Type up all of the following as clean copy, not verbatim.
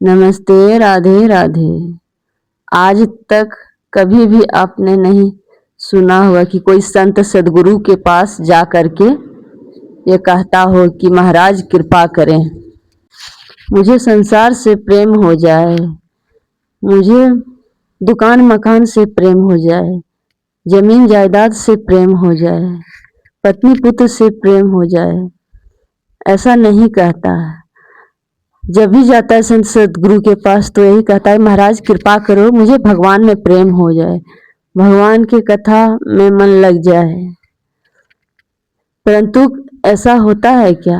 नमस्ते, राधे राधे। आज तक कभी भी आपने नहीं सुना होगा कि कोई संत सदगुरु के पास जा करके ये कहता हो कि महाराज कृपा करें, मुझे संसार से प्रेम हो जाए, मुझे दुकान मकान से प्रेम हो जाए, जमीन जायदाद से प्रेम हो जाए, पत्नी पुत्र से प्रेम हो जाए। ऐसा नहीं कहता है। जब भी जाता है संत सदगुरु के पास तो यही कहता है महाराज कृपा करो, मुझे भगवान में प्रेम हो जाए, भगवान की कथा में मन लग जाए। परंतु ऐसा होता है क्या?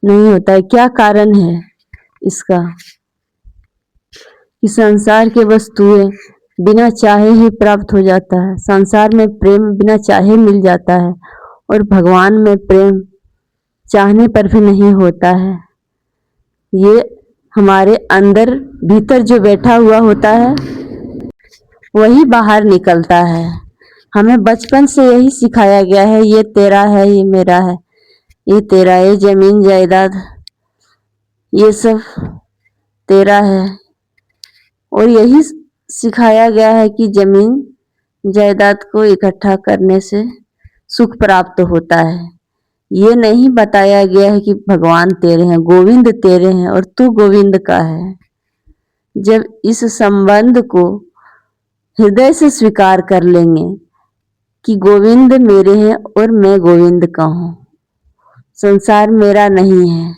नहीं होता है। क्या कारण है इसका? कि संसार के वस्तुएं बिना चाहे ही प्राप्त हो जाता है, संसार में प्रेम बिना चाहे मिल जाता है और भगवान में प्रेम चाहने पर भी नहीं होता है। ये हमारे अंदर भीतर जो बैठा हुआ होता है वही बाहर निकलता है। हमें बचपन से यही सिखाया गया है, ये तेरा है, ये मेरा है, ये तेरा, ये जमीन जायदाद ये सब तेरा है। और यही सिखाया गया है कि जमीन जायदाद को इकट्ठा करने से सुख प्राप्त होता है। ये नहीं बताया गया है कि भगवान तेरे हैं, गोविंद तेरे हैं और तू गोविंद का है। जब इस संबंध को हृदय से स्वीकार कर लेंगे कि गोविंद मेरे हैं और मैं गोविंद का हूँ, संसार मेरा नहीं है,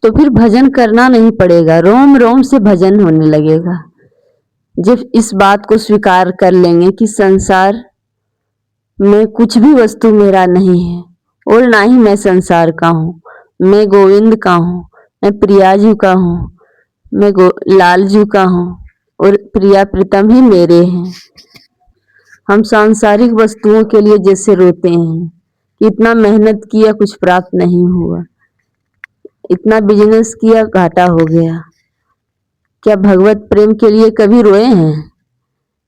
तो फिर भजन करना नहीं पड़ेगा, रोम रोम से भजन होने लगेगा। जब इस बात को स्वीकार कर लेंगे कि संसार में कुछ भी वस्तु मेरा नहीं है और ना ही मैं संसार का हूँ, मैं गोविंद का हूँ, मैं प्रियाजू का हूँ, मैं लालजू का हूँ और प्रिया प्रीतम ही मेरे हैं। हम सांसारिक वस्तुओं के लिए जैसे रोते हैं कि इतना मेहनत किया कुछ प्राप्त नहीं हुआ, इतना बिजनेस किया घाटा हो गया। क्या भगवत प्रेम के लिए कभी रोए हैं?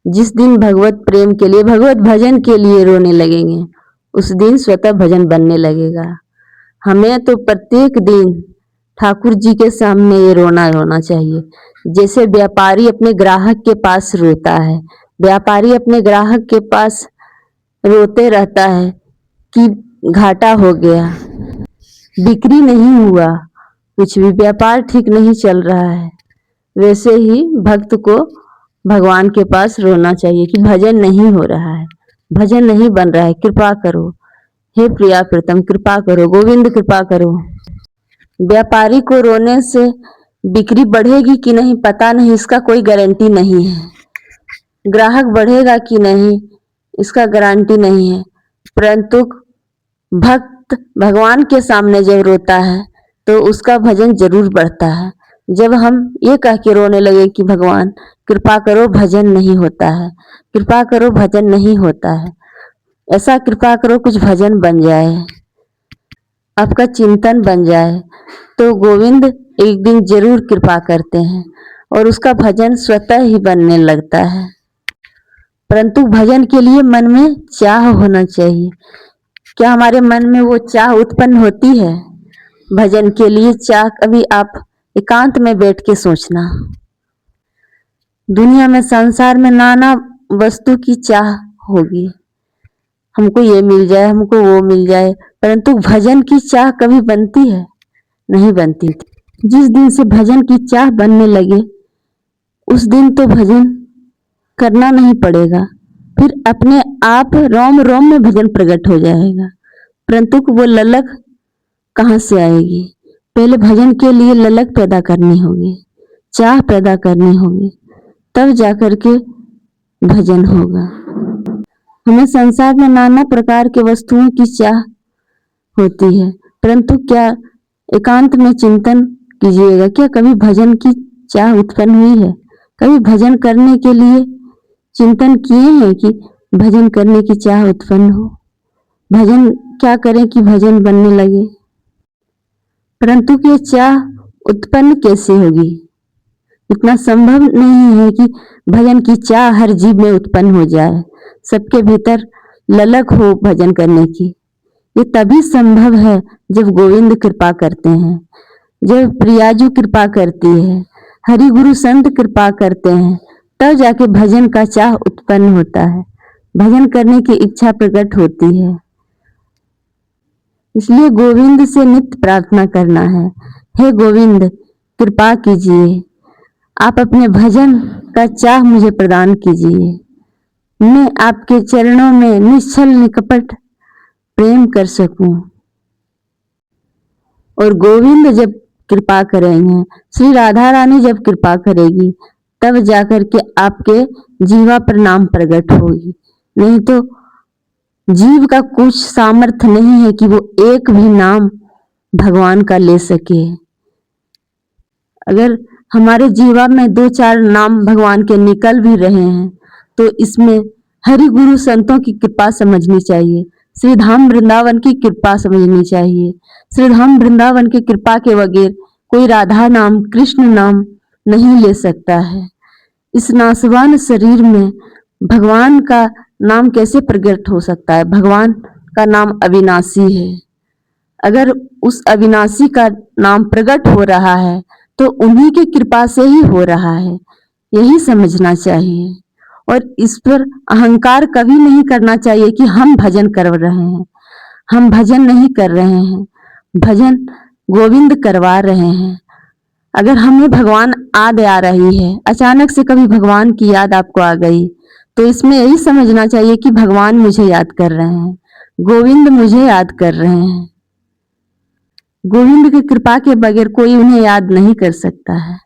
जिस दिन भगवत प्रेम के लिए, भगवत भजन के लिए रोने लगेंगे उस दिन स्वतः भजन बनने लगेगा। हमें तो प्रत्येक दिन ठाकुर जी के सामने ये रोना चाहिए। जैसे व्यापारी अपने ग्राहक के पास रोता है, व्यापारी अपने ग्राहक के पास रोते रहता है कि घाटा हो गया, बिक्री नहीं हुआ, कुछ भी व्यापार ठीक नहीं चल रहा है, वैसे ही भक्त को भगवान के पास रोना चाहिए कि भजन नहीं हो रहा है, भजन नहीं बन रहा है, कृपा करो, हे प्रिया प्रीतम कृपा करो, गोविंद कृपा करो। व्यापारी को रोने से बिक्री बढ़ेगी कि नहीं पता नहीं, इसका कोई गारंटी नहीं है। ग्राहक बढ़ेगा कि नहीं इसका गारंटी नहीं है। परंतु भक्त भगवान के सामने जब रोता है तो उसका भजन जरूर बढ़ता है। जब हम ये कह के रोने लगे कि भगवान कृपा करो भजन नहीं होता है, कृपा करो भजन नहीं होता है, ऐसा कृपा करो कुछ भजन बन जाए, आपका चिंतन बन जाए, तो गोविंद एक दिन जरूर कृपा करते हैं और उसका भजन स्वतः ही बनने लगता है। परंतु भजन के लिए मन में चाह होना चाहिए। क्या हमारे मन में वो चाह उत्पन्न होती है? भजन के लिए चाह कभी आप एकांत में बैठ के सोचना। दुनिया में संसार में नाना वस्तु की चाह होगी, हमको ये मिल जाए, हमको वो मिल जाए, परंतु भजन की चाह कभी बनती है? नहीं बनती। जिस दिन से भजन की चाह बनने लगे उस दिन तो भजन करना नहीं पड़ेगा, फिर अपने आप रोम रोम में भजन प्रकट हो जाएगा। परंतु वो ललक कहाँ से आएगी? पहले भजन के लिए ललक पैदा करनी होगी, चाह पैदा करनी होगी, तब जाकर के भजन होगा। हमें संसार में नाना प्रकार के वस्तुओं की चाह होती है, परंतु क्या एकांत में चिंतन कीजिएगा, क्या कभी भजन की चाह उत्पन्न हुई है? कभी भजन करने के लिए चिंतन किए हैं कि भजन करने की चाह उत्पन्न हो? भजन क्या करें कि भजन बनने लगे? परंतु ये चाह उत्पन्न कैसे होगी? इतना संभव नहीं है कि भजन की चाह हर जीव में उत्पन्न हो जाए, सबके भीतर ललक हो भजन करने की। ये तभी संभव है जब गोविंद कृपा करते हैं, जब प्रियाजू कृपा करती है, हरि गुरु संत कृपा करते हैं, तब जाके भजन का चाह उत्पन्न होता है, भजन करने की इच्छा प्रकट होती है। इसलिए गोविंद से नित्य प्रार्थना करना है, हे गोविंद कृपा कीजिए, आप अपने भजन का चाह मुझे प्रदान कीजिए, मैं आपके चरणों में निश्चल निकपट प्रेम कर सकूं। और गोविंद जब कृपा करेंगे, श्री राधा रानी जब कृपा करेगी, तब जाकर के आपके जीवा पर नाम प्रकट होगी। नहीं तो जीव का कुछ सामर्थ्य नहीं है कि वो एक भी नाम भगवान का ले सके। अगर हमारे जीवा में 2-4 नाम भगवान के निकल भी रहे हैं, तो इसमें हरि गुरु संतों की कृपा समझनी चाहिए, श्री धाम वृंदावन की कृपा समझनी चाहिए। श्री धाम वृंदावन की कृपा के बगैर कोई राधा नाम, कृष्ण नाम नहीं ले सकता है। इस नासवान शरीर में भगवान का नाम कैसे प्रकट हो सकता है? भगवान का नाम अविनाशी है। अगर उस अविनाशी का नाम प्रकट हो रहा है, तो उन्हीं की कृपा से ही हो रहा है, यही समझना चाहिए। और इस पर अहंकार कभी नहीं करना चाहिए कि हम भजन कर रहे हैं। हम भजन नहीं कर रहे हैं, भजन गोविंद करवा रहे हैं। अगर हमें भगवान याद आ रही है, अचानक से कभी भगवान की याद आपको आ गई, तो इसमें यही समझना चाहिए कि भगवान मुझे याद कर रहे हैं, गोविंद मुझे याद कर रहे हैं। गोविंद की कृपा के बगैर कोई उन्हें याद नहीं कर सकता है।